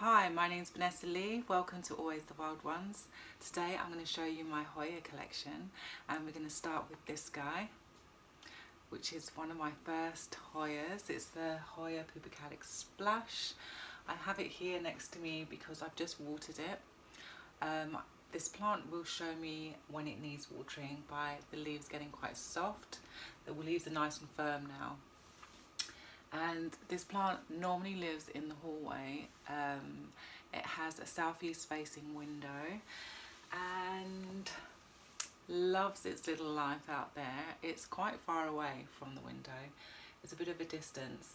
Hi, my name's Vanessa Lee. Welcome to Always the Wild Ones. Today I'm going to show you my Hoya collection, and we're going to start with this guy, which is one of my first Hoyas. It's the Hoya Calyx Splash. I have it here next to me because I've just watered it. This plant will show me when it needs watering by the leaves getting quite soft. The leaves are nice and firm now. And this plant normally lives in the hallway. It has a southeast facing window and loves its little life out there. It's quite far away from the window. It's a bit of a distance,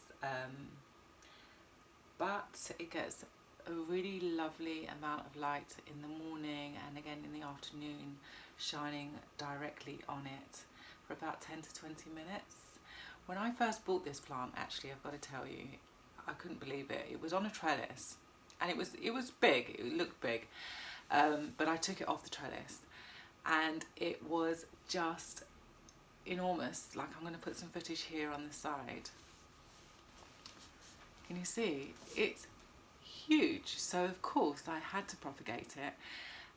but it gets a really lovely amount of light in the morning and again in the afternoon, shining directly on it for about 10 to 20 minutes. When I first bought this plant, actually, I've got to tell you, I couldn't believe it. It was on a trellis, and it was big. It looked big, but I took it off the trellis, and it was just enormous. Like, I'm going to put some footage here on the side. Can you see? It's huge. So of course I had to propagate it,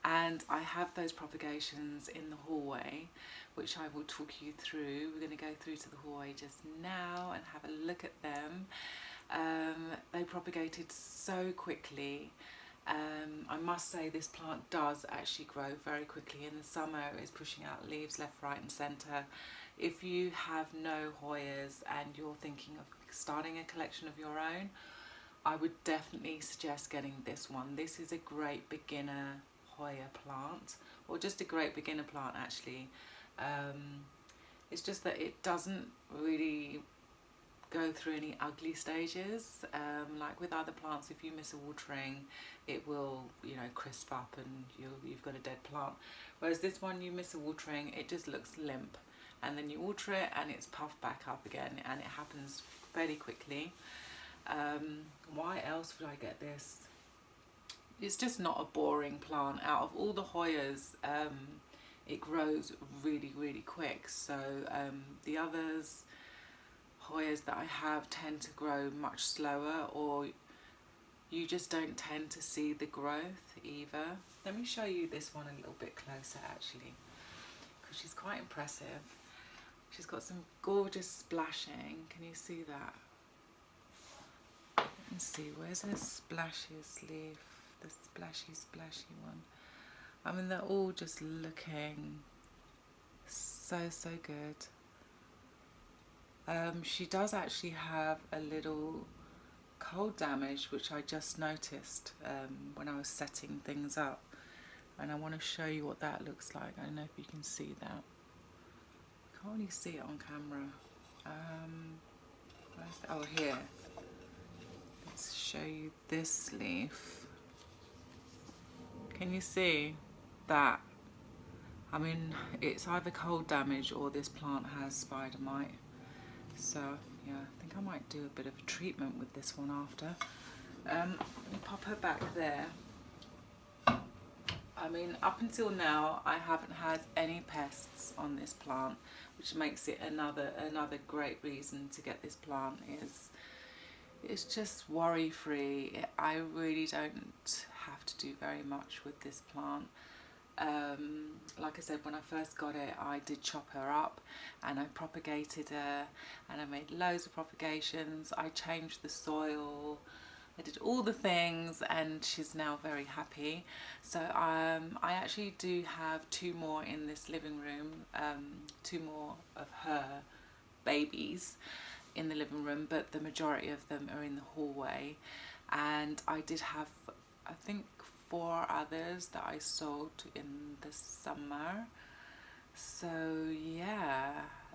and I have those propagations in the hallway, which I will talk you through. We're going to go through to the hallway just now and have a look at them. They propagated so quickly. I must say this plant does actually grow very quickly. In the summer it's pushing out leaves left, right and centre. If you have no Hoyas and you're thinking of starting a collection of your own, I would definitely suggest getting this one. This is a great beginner Hoya plant, or just a great beginner plant actually. It's just that it doesn't really go through any ugly stages. Like with other plants, if you miss a watering, it will, crisp up and you've got a dead plant. Whereas this one, you miss a watering, it just looks limp, and then you water it and it's puffed back up again, and it happens fairly quickly. Why else would I get this? It's just not a boring plant. Out of all the Hoyas, it grows really, really quick. So the others Hoyas that I have tend to grow much slower, or you just don't tend to see the growth either. Let me show you this one a little bit closer actually, because she's quite impressive. She's got some gorgeous splashing. Can you see that? Let me see, where's her splashiest leaf? The splashy one. I mean, they're all just looking so good. She does actually have a little cold damage, which I just noticed when I was setting things up, and I want to show you what that looks like. I don't know if you can see that. I can't really see it on camera. Oh, here. Let's show you this leaf. Can you see that? I mean, it's either cold damage or this plant has spider mite. So yeah, I think I might do a bit of a treatment with this one after. Let me pop her back there. I mean, up until now I haven't had any pests on this plant, which makes it another great reason to get this plant. It's just worry free. I really don't have to do very much with this plant. Like I said, when I first got it, I did chop her up and I propagated her, and I made loads of propagations. I changed the soil, I did all the things, and she's now very happy. So I actually do have two more in this living room, two more of her babies in the living room, but the majority of them are in the hallway. And I did have, I think, 4 others that I sold in the summer. So yeah,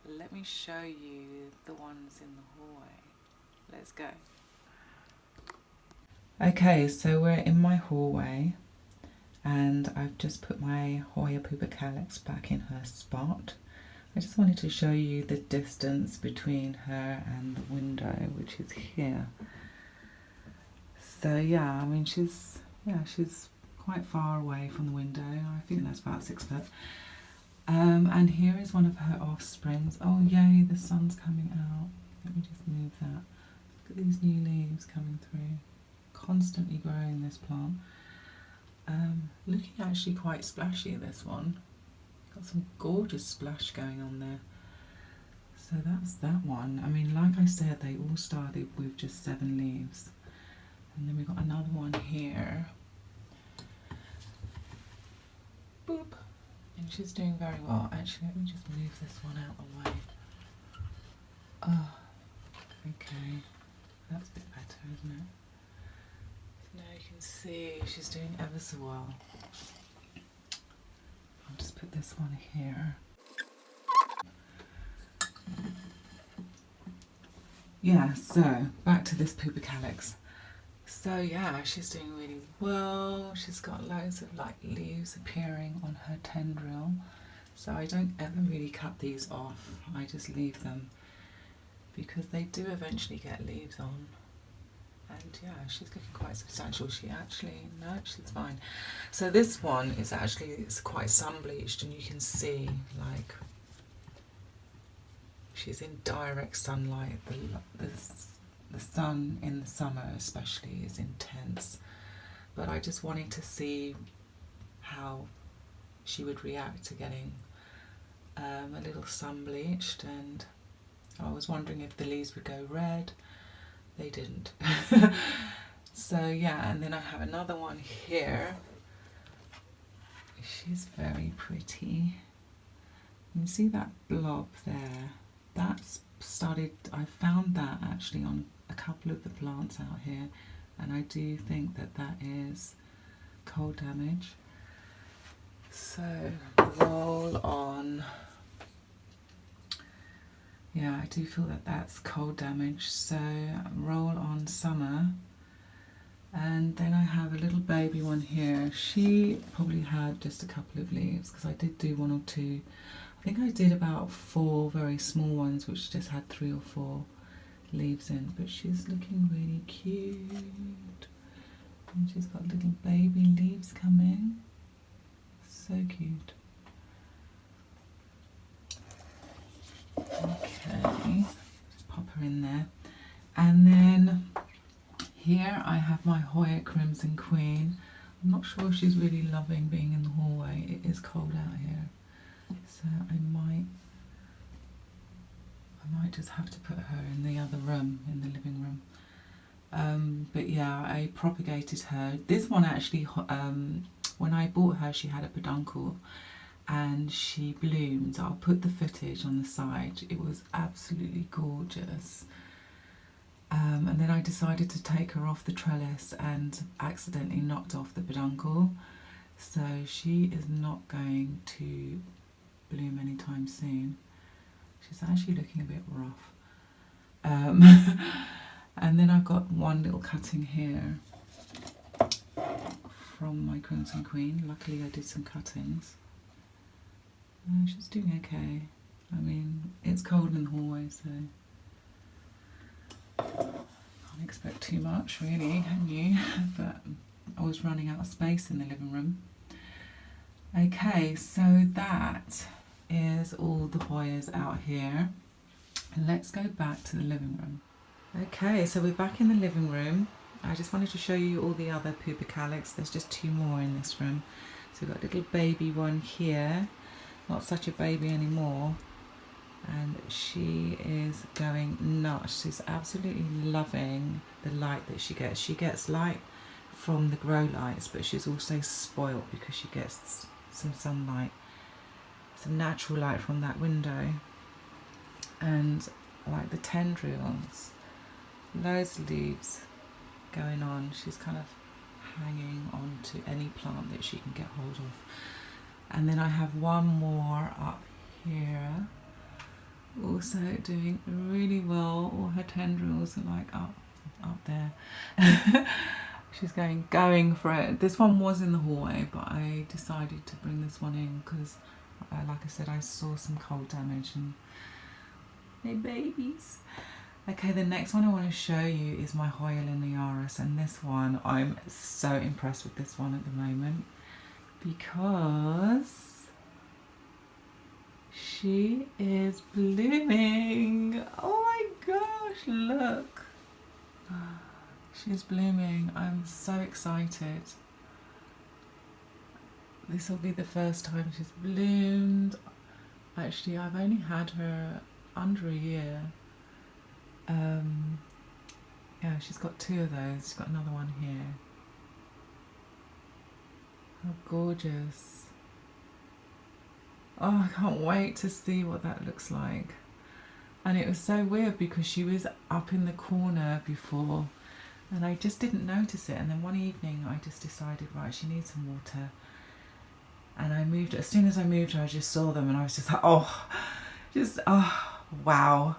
let me show you the ones in the hallway. Let's go. Okay, so we're in my hallway, and I've just put my Hoya Calyx back in her spot. I just wanted to show you the distance between her and the window, which is here. So yeah, I mean, she's quite far away from the window. I think that's about 6 foot. And here is one of her offsprings. Oh yay, the sun's coming out. Let me just move that. Look at these new leaves coming through. constantly growing this plant. Looking actually quite splashy, this one. Got some gorgeous splash going on there. So that's that one. I mean, like I said, they all started with just 7 leaves. And then we've got another one here. Boop. And she's doing very well. Actually, let me just move this one out of the way. Oh, okay. That's a bit better, isn't it? So now you can see she's doing ever so well. I'll just put this one here. Yeah, so back to this pupa calyx. So yeah, she's doing really well. She's got loads of like leaves appearing on her tendril. So I don't ever really cut these off. I just leave them because they do eventually get leaves on. And yeah, she's looking quite substantial. She's fine. So this one is actually, it's quite sun bleached, and you can see like she's in direct sunlight. The sun in the summer especially is intense. But I just wanted to see how she would react to getting a little sun bleached, and I was wondering if the leaves would go red. They didn't. So yeah, and then I have another one here. She's very pretty. You can see that blob there. That's started, I found that actually on a couple of the plants out here, and I do think that that is cold damage. So roll on. Yeah, I do feel that that's cold damage. So roll on summer. And then I have a little baby one here. She probably had just a couple of leaves because I did do 1 or 2. I think I did about 4 very small ones which just had 3 or 4 leaves in, but she's looking really cute. And she's got little baby leaves coming. So cute. Okay, just pop her in there. And then here I have my Hoya Crimson Queen. I'm not sure if she's really loving being in the hallway. It is cold out here, so I might just have to put her in the other room, in the living room. But yeah, I propagated her. This one actually, when I bought her, she had a peduncle and she bloomed. I'll put the footage on the side. It was absolutely gorgeous. And then I decided to take her off the trellis and accidentally knocked off the peduncle. So she is not going to bloom anytime soon. She's actually looking a bit rough. And then I've got one little cutting here from my Crimson Queen. Luckily I did some cuttings. She's doing okay. I mean, it's cold in the hallway, so can't expect too much really, can you? But I was running out of space in the living room. Okay, so that is all the Hoyas out here. And let's go back to the living room. Okay, so we're back in the living room. I just wanted to show you all the other pupa calyx. There's just 2 more in this room. So we've got a little baby one here. Not such a baby anymore. And she is going nuts. She's absolutely loving the light that she gets. She gets light from the grow lights, but she's also spoilt because she gets some sunlight, some natural light from that window. And like the tendrils, loads of leaves going on. She's kind of hanging on to any plant that she can get hold of. And then I have one more up here, also doing really well. All her tendrils are like up there. She's going for it. This one was in the hallway, but I decided to bring this one in because, like I said, I saw some cold damage and hey babies. Okay, the next one I want to show you is my Hoya Linearis, and this one, I'm so impressed with this one at the moment because she is blooming. Oh my gosh, look. She's blooming. I'm so excited. This will be the first time she's bloomed. Actually, I've only had her under a year. Yeah, she's got 2 of those. She's got another one here. How gorgeous. Oh, I can't wait to see what that looks like. And it was so weird because she was up in the corner before and I just didn't notice it. And then one evening I just decided, right, she needs some water. And I moved, as soon as I moved her, I just saw them and I was just like, oh, wow.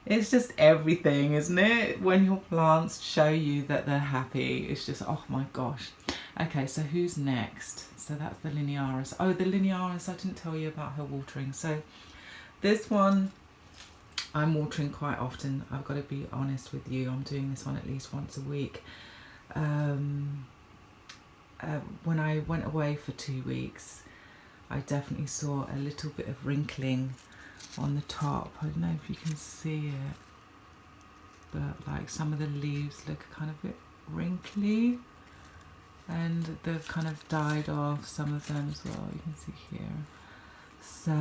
It's just everything, isn't it? When your plants show you that they're happy, it's just, oh my gosh. Okay, so who's next? So that's the Linearis. Oh, the Linearis, I didn't tell you about her watering. So this one, I'm watering quite often. I've got to be honest with you. I'm doing this one at least once a week. When I went away for 2 weeks, I definitely saw a little bit of wrinkling on the top. I don't know if you can see it, but like some of the leaves look kind of a bit wrinkly and they've kind of died off, some of them as well, you can see here. So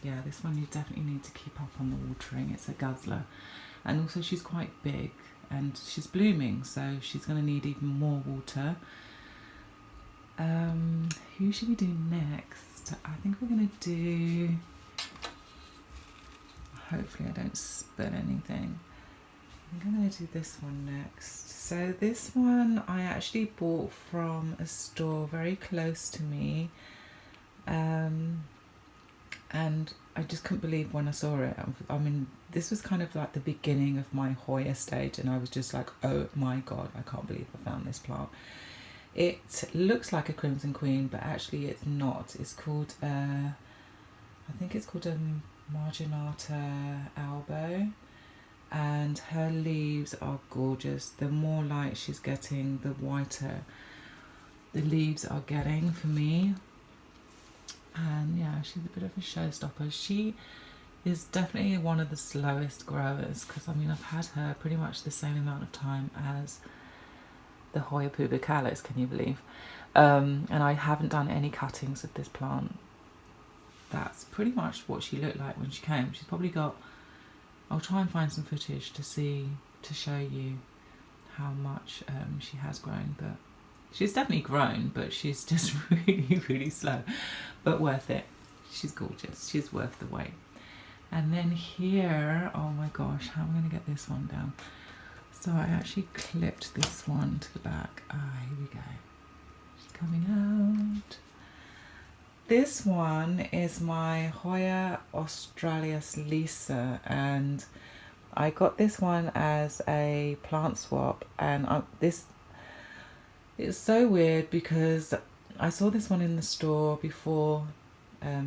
yeah, this one you definitely need to keep up on the watering. It's a guzzler, and also she's quite big and she's blooming, so she's going to need even more water. Who should we do next? I think we're going to do, hopefully I don't spill anything, I'm going to do this one next. So this one I actually bought from a store very close to me, and I just couldn't believe when I saw it. I mean, this was kind of like the beginning of my Hoya stage, and I was just like, oh my god, I can't believe I found this plant. It looks like a Crimson Queen, but actually it's not. It's called, I think it's called a Marginata elbow, and her leaves are gorgeous. The more light she's getting, the whiter the leaves are getting for me. And yeah, she's a bit of a showstopper. She is definitely one of the slowest growers, because I mean I've had her pretty much the same amount of time as the Hoya Calyx, can you believe? And I haven't done any cuttings of this plant. That's pretty much what she looked like when she came. She's probably got, I'll try and find some footage to show you how much she has grown, but she's definitely grown, but she's just really, really slow, but worth it. She's gorgeous. She's worth the wait. And then here, oh my gosh, how am I going to get this one down? So I actually clipped this one to the back. Here we go. She's coming out. This one is my Hoya Lisa, and I got this one as a plant swap, and this is so weird because I saw this one in the store before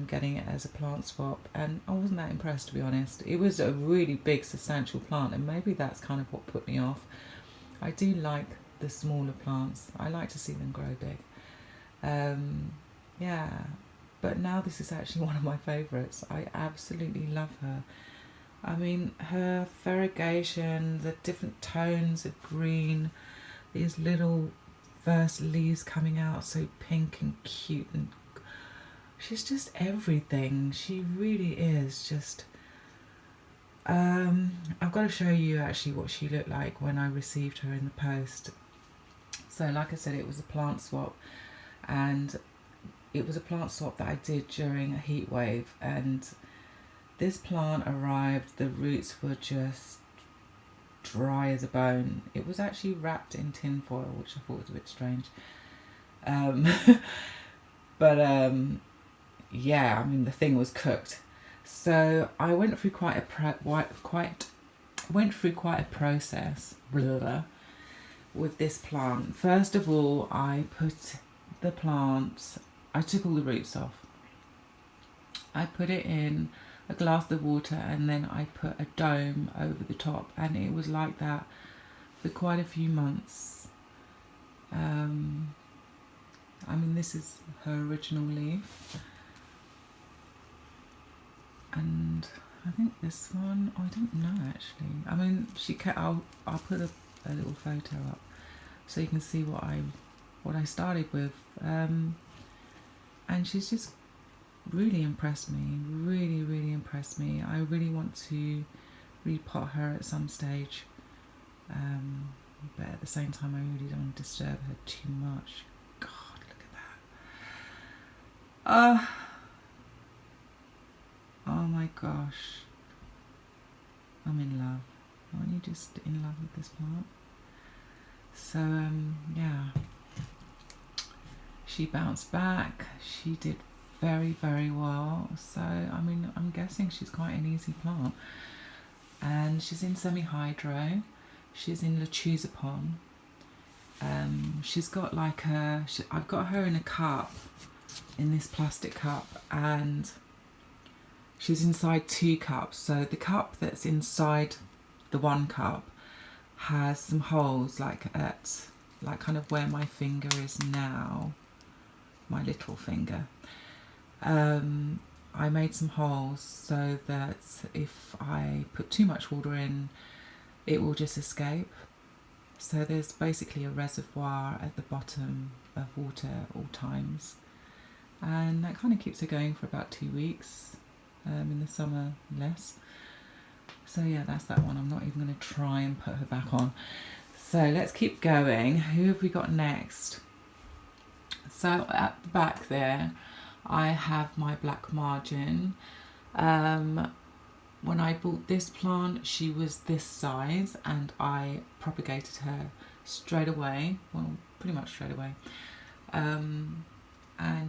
getting it as a plant swap, and I wasn't that impressed, to be honest. It was a really big substantial plant, and maybe that's kind of what put me off. I do like the smaller plants. I like to see them grow big. Yeah, but now this is actually one of my favourites. I absolutely love her. I mean, her variegation, the different tones of green, these little first leaves coming out so pink and cute, and she's just everything. She really is just I've got to show you actually what she looked like when I received her in the post. So like I said, it was a plant swap, and it was a plant swap that I did during a heat wave, and this plant arrived, the roots were just dry as a bone. It was actually wrapped in tin foil, which I thought was a bit strange. But yeah, I mean the thing was cooked. So I went through quite a process with this plant. First of all, I put the plant, I took all the roots off. I put it in a glass of water, and then I put a dome over the top, and it was like that for quite a few months. I mean, this is her original leaf, and I think this one, I don't know actually. I mean, I'll put a little photo up so you can see what I started with. And she's just really impressed me, really impressed me. I really want to repot her at some stage, but at the same time I really don't want to disturb her too much. God, look at that. Oh my gosh, I'm in love. Aren't you just in love with this plant? So yeah, she bounced back. She did very well. So I mean, I'm guessing she's quite an easy plant. And she's in semi-hydro. She's in Lachuza Pawn. She's got like I've got her in a cup, in this plastic cup, and she's inside 2 cups. So the cup that's inside the 1 cup has some holes like kind of where my finger is now, my little finger. I made some holes so that if I put too much water in, it will just escape. So there's basically a reservoir at the bottom of water at all times, and that kind of keeps her going for about 2 weeks. In the summer less. So yeah, that's that one. I'm not even going to try and put her back on. So let's keep going. Who have we got next? So at the back there I have my black margin. When I bought this plant, she was this size, and I propagated her straight away. Well, pretty much straight away. And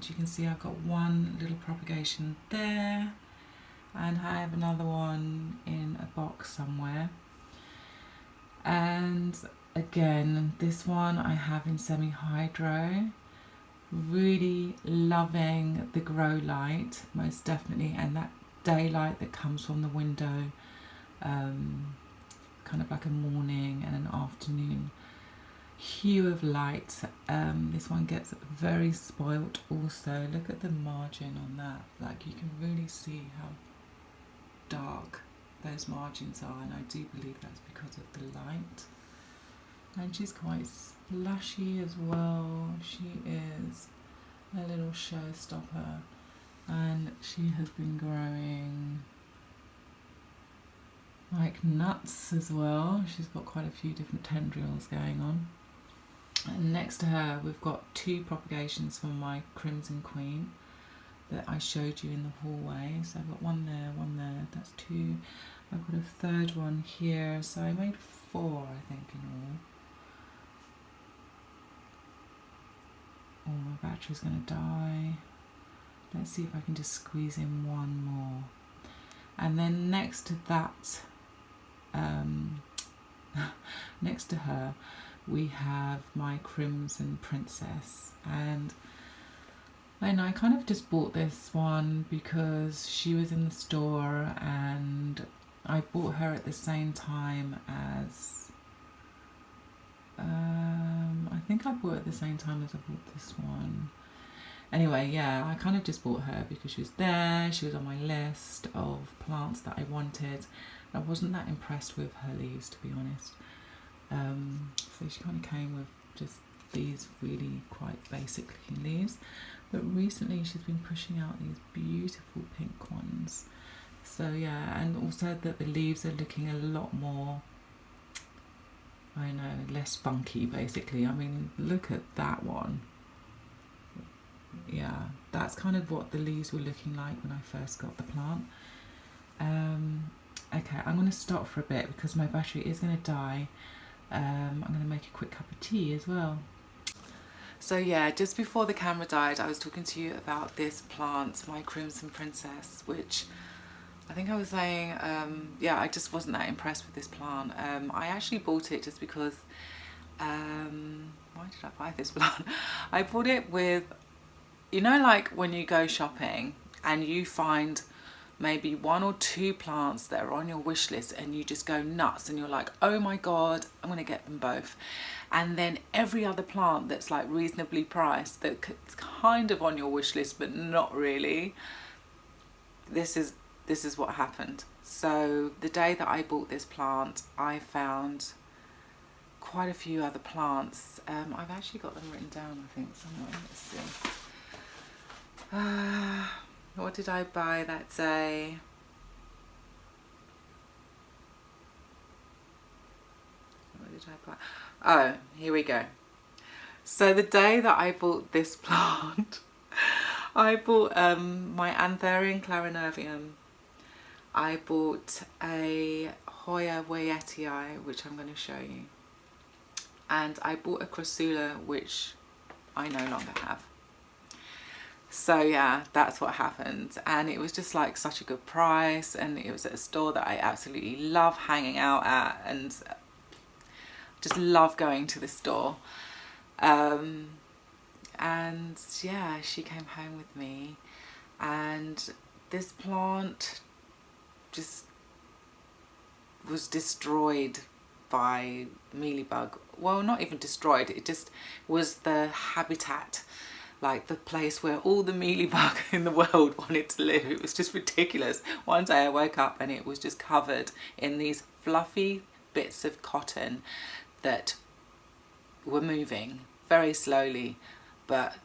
you can see I've got one little propagation there, and I have another one in a box somewhere. And again, this one I have in semi-hydro. Really loving the grow light, most definitely, and that daylight that comes from the window, kind of like a morning and an afternoon hue of light. This one gets very spoilt also. Look at the margin on that. Like, you can really see how dark those margins are, and I do believe that's because of the light. And she's quite splashy as well. She is a little showstopper, and she has been growing like nuts as well. She's got quite a few different tendrils going on. And next to her we've got 2 propagations from my Crimson Queen that I showed you in the hallway. So I've got one there, that's 2. I've got a 3rd one here, so I made 4 I think in all. Oh, my battery's going to die. Let's see if I can just squeeze in one more. And then next to that, next to her, we have my Crimson Princess. And I kind of just bought this one because she was in the store, and I bought her at the same time as I think I bought it at the same time as I bought this one. Anyway, yeah, I kind of just bought her because she was there. She was on my list of plants that I wanted. I wasn't that impressed with her leaves, to be honest. So she kind of came with just these really quite basic looking leaves. But recently she's been pushing out these beautiful pink ones. So yeah, and also that the leaves are looking a lot more, I know, less funky basically. I mean, look at that one. Yeah, that's kind of what the leaves were looking like when I first got the plant. Okay, I'm going to stop for a bit because my battery is going to die. I'm going to make a quick cup of tea as well. So yeah, just before the camera died, I was talking to you about this plant, my Crimson Princess, which I think I was saying, yeah, I just wasn't that impressed with this plant. I actually bought it just because, why did I buy this plant? I bought it with, you know, like when you go shopping and you find maybe 1 or 2 plants that are on your wish list and you just go nuts and you're like, oh my God, I'm going to get them both. And then every other plant that's like reasonably priced, that's kind of on your wish list but not really, this is what happened. So the day that I bought this plant, I found quite a few other plants. I've actually got them written down, I think, somewhere. Let's see. What did I buy that day? What did I buy? Oh, here we go. So the day that I bought this plant, I bought my Anthurium clarinervium. I bought a Hoya I, which I'm going to show you. And I bought a Crassula, which I no longer have. So yeah, that's what happened. And it was just like such a good price, and it was at a store that I absolutely love hanging out at, and just love going to the store. And yeah, she came home with me, and this plant just was destroyed by mealybug. Well, not even destroyed, it just was the habitat, like the place where all the mealybug in the world wanted to live. It was just ridiculous. One day I woke up and it was just covered in these fluffy bits of cotton that were moving very slowly, but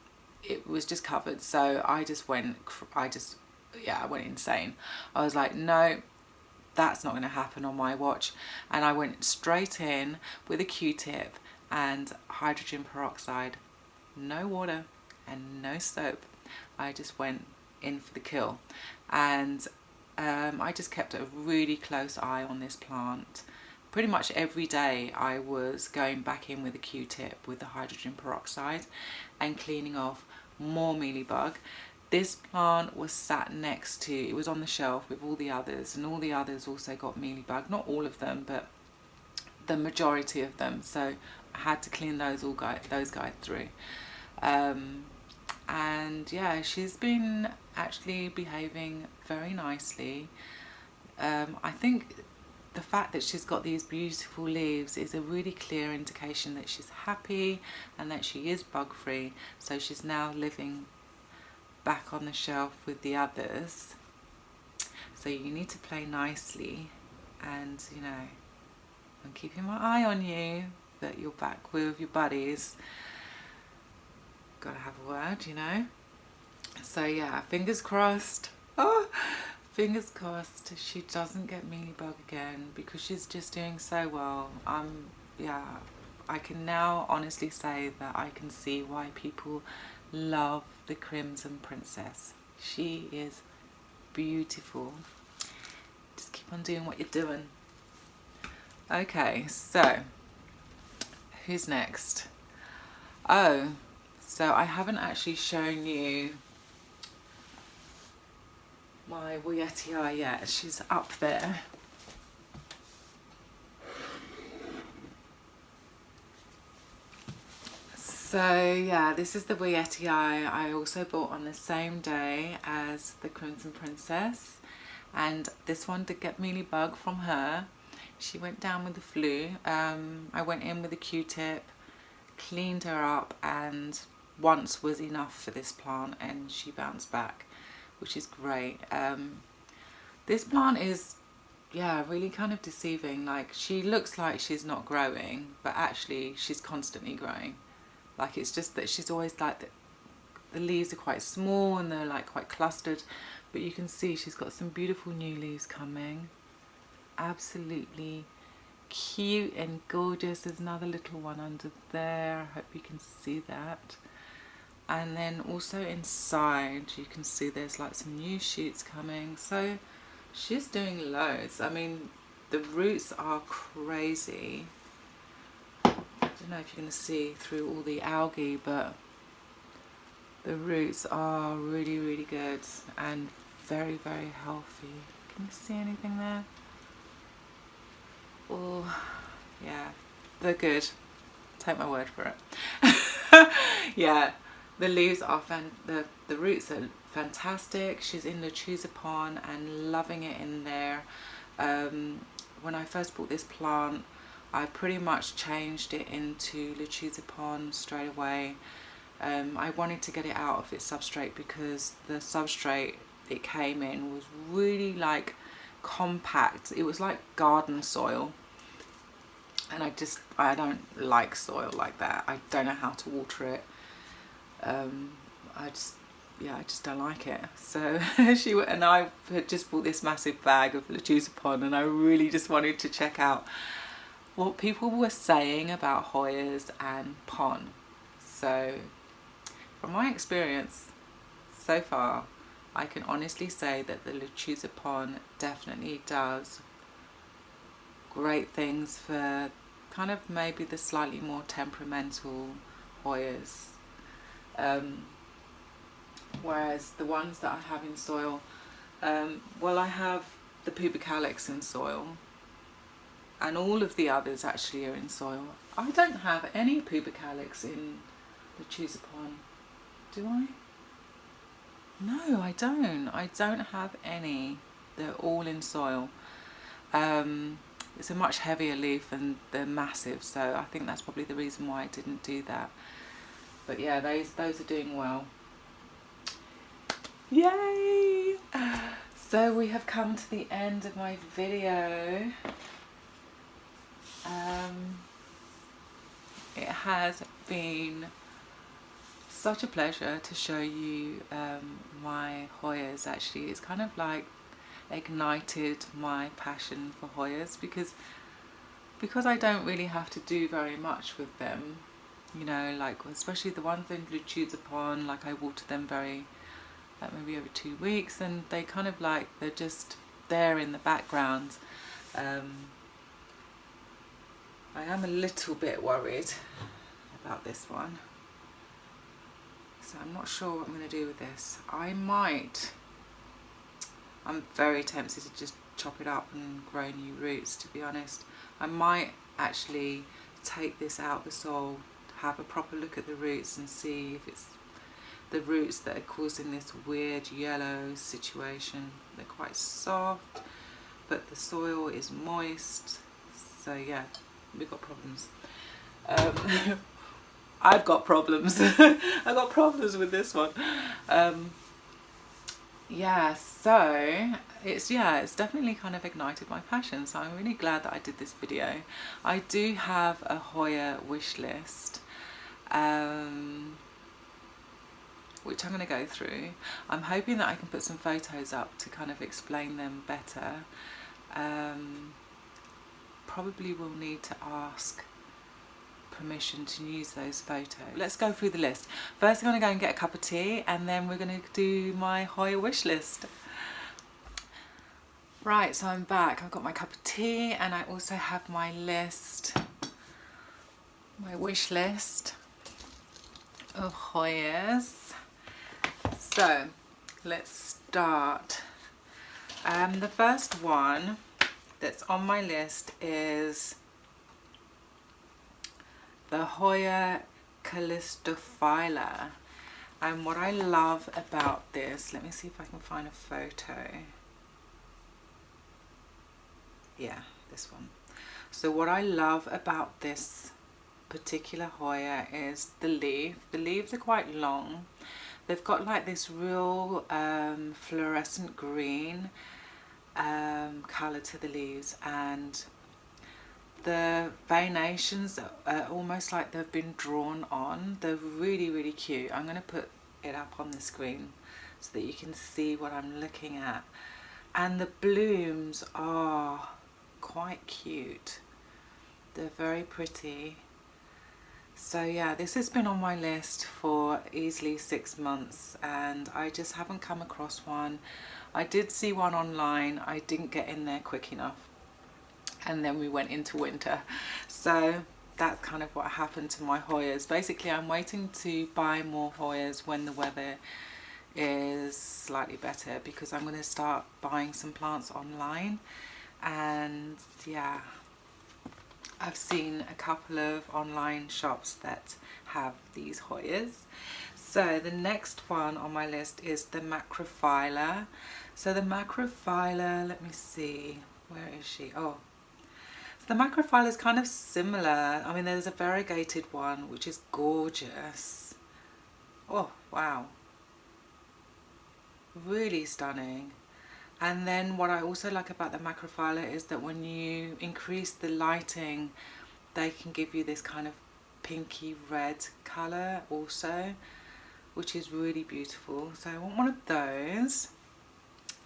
it was just covered. So I went insane. I was like, no, that's not going to happen on my watch. And I went straight in with a Q-tip and hydrogen peroxide, no water and no soap. I just went in for the kill. And I just kept a really close eye on this plant. Pretty much every day I was going back in with a Q-tip with the hydrogen peroxide and cleaning off more mealybug. This plant was sat next to, it was on the shelf with all the others, and all the others also got mealybug. Not all of them, but the majority of them. So I had to clean those guys through. And yeah, she's been actually behaving very nicely. I think the fact that she's got these beautiful leaves is a really clear indication that she's happy and that she is bug free. So she's now living back on the shelf with the others. So you need to play nicely, and you know, I'm keeping my eye on you, that you're back with your buddies. Gotta have a word, you know. So yeah, fingers crossed. Oh, fingers crossed she doesn't get mealybug again, because she's just doing so well. Yeah, I can now honestly say that I can see why people love the Crimson Princess. She is beautiful. Just keep on doing what you're doing. Okay, so who's next? Oh, so I haven't actually shown you my Hoya I yet. She's up there. So yeah, this is the Hoya I also bought on the same day as the Crimson Princess, and this one did get mealybug from her. She went down with the flu. I went in with a Q-tip, cleaned her up, and once was enough for this plant, and she bounced back, which is great. This plant is, yeah, really kind of deceiving. Like, she looks like she's not growing, but actually she's constantly growing. Like, it's just that she's always like, the leaves are quite small and they're like quite clustered, but you can see she's got some beautiful new leaves coming. Absolutely cute and gorgeous. There's another little one under there. I hope you can see that. And then also inside you can see there's like some new shoots coming. So she's doing loads. I mean, the roots are crazy. I don't know if you're going to see through all the algae, but the roots are really, really good and very, very healthy. Can you see anything there? Oh, yeah, they're good. Take my word for it. Yeah, the leaves are the roots are fantastic. She's in Lachuza Pawn and loving it in there. When I first bought this plant, I pretty much changed it into Lachuza Pawn straight away. I wanted to get it out of its substrate because the substrate it came in was really like compact. It was like garden soil, and I don't like soil like that. I don't know how to water it. I just don't like it. So I had just bought this massive bag of Lachuza Pawn, and I really just wanted to check out what people were saying about Hoyas and Pawn. So from my experience so far, I can honestly say that the Lachuza Pawn definitely does great things for kind of maybe the slightly more temperamental Hoyas. Whereas the ones that I have in soil, well, I have the Calyx in soil, and all of the others actually are in soil. I don't have any Calyx in the Lachuza Pawn, do I? No, I don't. I don't have any. They're all in soil. It's a much heavier leaf and they're massive, so I think that's probably the reason why I didn't do that. But yeah, those are doing well. Yay! So we have come to the end of my video. It has been such a pleasure to show you my Hoyas. Actually, it's kind of like ignited my passion for Hoyas because I don't really have to do very much with them, you know, like especially the ones in Lachuza Pawn, like I water them like maybe every 2 weeks, and they kind of like they're just there in the background. I am a little bit worried about this one, so I'm not sure what I'm going to do with this. I'm very tempted to just chop it up and grow new roots, to be honest. I might actually take this out the soil, have a proper look at the roots and see if it's the roots that are causing this weird yellow situation. They're quite soft, but the soil is moist. So yeah, we've got problems. I've got problems. I've got problems with this one. Yeah, so it's definitely kind of ignited my passion, so I'm really glad that I did this video. I do have a Hoya wish list, which I'm going to go through. I'm hoping that I can put some photos up to kind of explain them better. Probably will need to ask permission to use those photos. Let's go through the list. First, I'm going to go and get a cup of tea, and then we're going to do my Hoya wish list. Right, so I'm back. I've got my cup of tea, and I also have my list, my wish list of Hoyas. So let's start. The first one that's on my list is the Hoya Collection. And what I love about this, let me see if I can find a photo. Yeah, this one. So what I love about this particular Hoya is the leaf. The leaves are quite long. They've got like this real fluorescent green colour to the leaves, and the veinations are almost like they've been drawn on. They're really, really cute. I'm going to put it up on the screen so that you can see what I'm looking at. And the blooms are quite cute. They're very pretty. So yeah, this has been on my list for easily 6 months, and I just haven't come across one. I did see one online. I didn't get in there quick enough, and then we went into winter. So that's kind of what happened to my Hoyas. Basically, I'm waiting to buy more Hoyas when the weather is slightly better, because I'm going to start buying some plants online. And yeah, I've seen a couple of online shops that have these Hoyas. So the next one on my list is the Macrophylla. So the Macrophylla, let me see, where is she? Oh, so the Macrophylla is kind of similar. I mean, there's a variegated one which is gorgeous. Oh wow, really stunning. And then what I also like about the macrophylla is that when you increase the lighting, they can give you this kind of pinky red colour also, which is really beautiful. So I want one of those.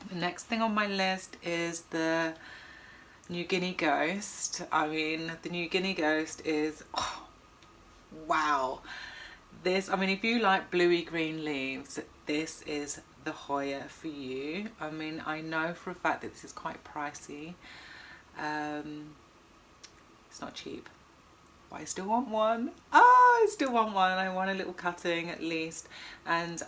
The next thing on my list is the New Guinea Ghost. I mean, the New Guinea Ghost is, oh, wow. This, I mean, if you like bluey green leaves, this is the Hoya for you. I mean, I know for a fact that this is quite pricey. It's not cheap, but I still want one. I still want one. I want a little cutting at least. And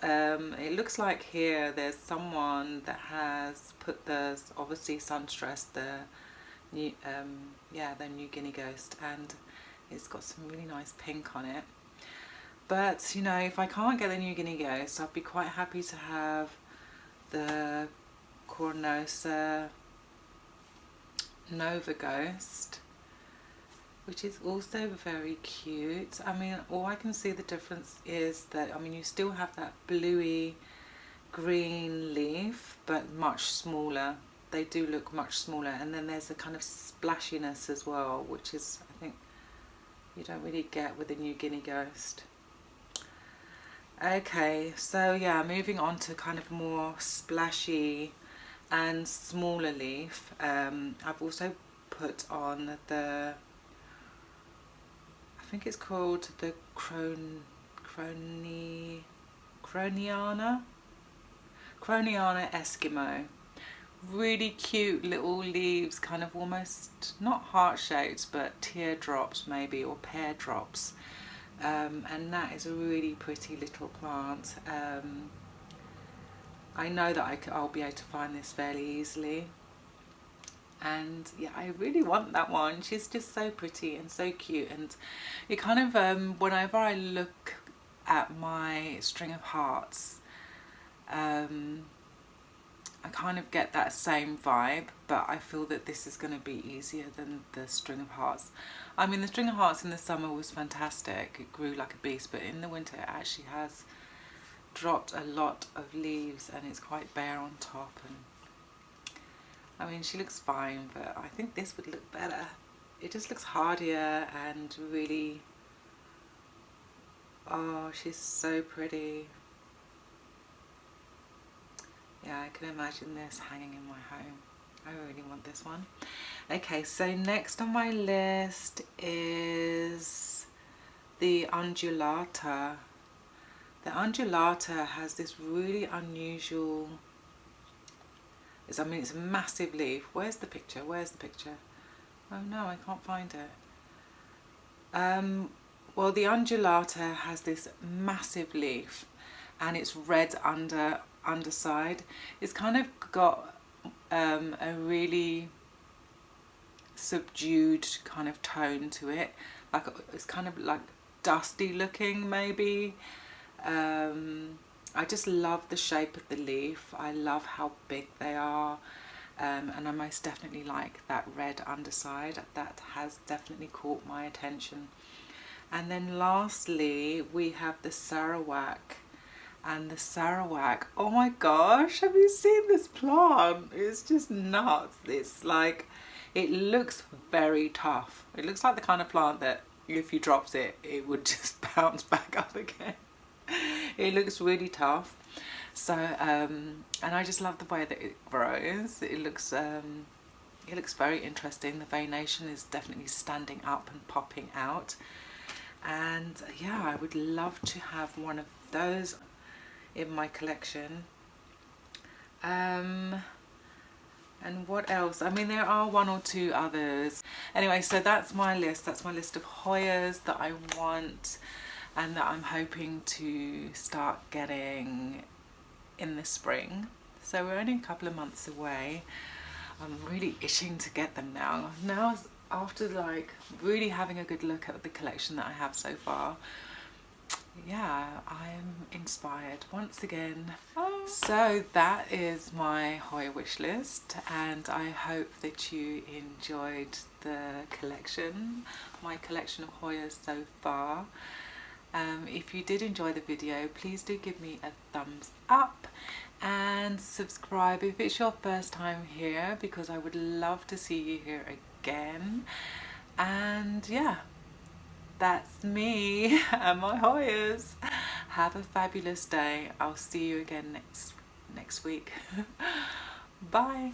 it looks like here there's someone that has put the, obviously Sunstress, the new, the New Guinea Ghost, and it's got some really nice pink on it. But, you know, if I can't get the New Guinea Ghost, I'd be quite happy to have the Cornosa Nova Ghost, which is also very cute. I mean, all I can see the difference is that, I mean, you still have that bluey green leaf, but much smaller. They do look much smaller. And then there's a kind of splashiness as well, which is, I think, you don't really get with the New Guinea Ghost. Okay, so yeah, moving on to kind of more splashy and smaller leaf. I've also put on the, I think it's called the Croniana Eskimo. Really cute little leaves, kind of almost not heart shaped but teardrops maybe, or pear drops. And that is a really pretty little plant. I know that I'll be able to find this fairly easily, and yeah, I really want that one. She's just so pretty and so cute, and it kind of whenever I look at my string of hearts, I kind of get that same vibe, but I feel that this is going to be easier than the string of hearts. I mean, the string of hearts in the summer was fantastic. It grew like a beast, but in the winter it actually has dropped a lot of leaves and it's quite bare on top. And I mean, she looks fine, but I think this would look better. It just looks hardier and really, oh, she's so pretty. Yeah, I can imagine this hanging in my home. I really want this one. Okay, so next on my list is the Undulata. The Undulata has this really unusual, I mean, it's a massive leaf. Where's the picture? Where's the picture? Oh no, I can't find it. Well, the Undulata has this massive leaf and it's red underside. It's kind of got a really subdued kind of tone to it, like it's kind of like dusty looking maybe. I just love the shape of the leaf. I love how big they are, and I most definitely like that red underside. That has definitely caught my attention. And then lastly we have the Sarawak. And the Sarawak, oh my gosh, have you seen this plant? It's just nuts. It's like, it looks very tough. It looks like the kind of plant that if you dropped it, it would just bounce back up again. It looks really tough. So, and I just love the way that it grows. It looks very interesting. The veination is definitely standing up and popping out. And yeah, I would love to have one of those in my collection. And what else? I mean, there are one or two others. Anyway, so that's my list. That's my list of Hoyas that I want and that I'm hoping to start getting in the spring. So we're only a couple of months away. I'm really itching to get them now. Now, after like really having a good look at the collection that I have so far, yeah, I'm inspired once again. So that is my Hoya wish list, and I hope that you enjoyed the collection, my collection of Hoyas so far. If you did enjoy the video, please do give me a thumbs up. and subscribe if it's your first time here, because I would love to see you here again. And yeah, that's me and my Hoyas. Have a fabulous day. I'll see you again next week. Bye.